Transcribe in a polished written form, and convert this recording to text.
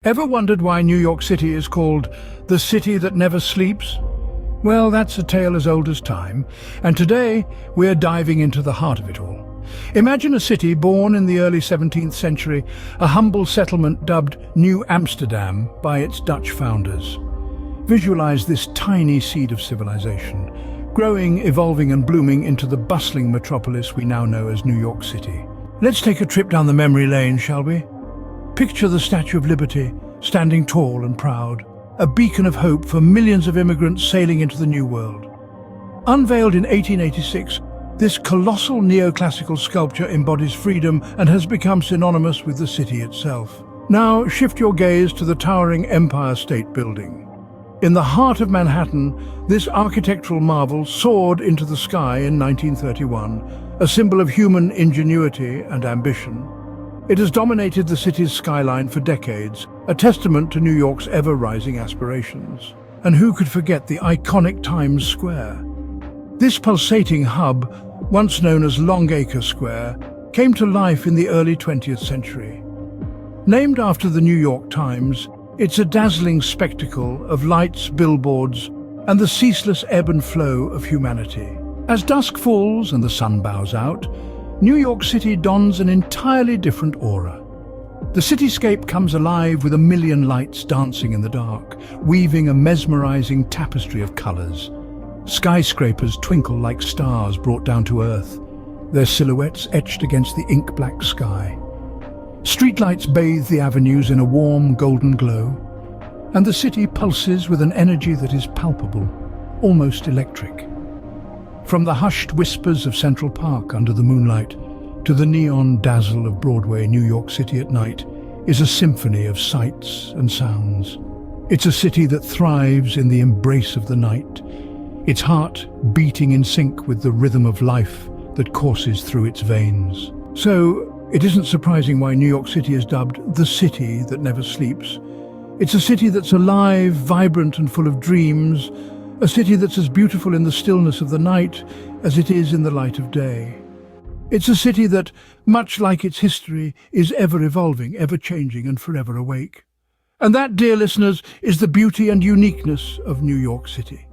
Ever wondered why New York City is called the city that never sleeps? Well, that's a tale as old as time, and today we're diving into the heart of it all. Imagine a city born in the early 17th century, a humble settlement dubbed New Amsterdam by its Dutch founders. Visualize this tiny seed of civilization, growing, evolving and blooming into the bustling metropolis we now know as New York City. Let's take a trip down the memory lane, shall we? Picture the Statue of Liberty, standing tall and proud, a beacon of hope for millions of immigrants sailing into the New World. Unveiled in 1886, this colossal neoclassical sculpture embodies freedom and has become synonymous with the city itself. Now shift your gaze to the towering Empire State Building. In the heart of Manhattan, this architectural marvel soared into the sky in 1931, a symbol of human ingenuity and ambition. It has dominated the city's skyline for decades, a testament to New York's ever-rising aspirations. And who could forget the iconic Times Square? This pulsating hub, once known as Longacre Square, came to life in the early 20th century. Named after the New York Times, it's a dazzling spectacle of lights, billboards, and the ceaseless ebb and flow of humanity. As dusk falls and the sun bows out, New York City dons an entirely different aura. The cityscape comes alive with a million lights dancing in the dark, weaving a mesmerizing tapestry of colors. Skyscrapers twinkle like stars brought down to earth, their silhouettes etched against the ink-black sky. Streetlights bathe the avenues in a warm, golden glow, and the city pulses with an energy that is palpable, almost electric. From the hushed whispers of Central Park under the moonlight to the neon dazzle of Broadway, New York City at night is a symphony of sights and sounds. It's a city that thrives in the embrace of the night, its heart beating in sync with the rhythm of life that courses through its veins. So, it isn't surprising why New York City is dubbed the city that never sleeps. It's a city that's alive, vibrant and full of dreams, a city that's as beautiful in the stillness of the night as it is in the light of day. It's a city that, much like its history, is ever evolving, ever changing and forever awake. And that, dear listeners, is the beauty and uniqueness of New York City.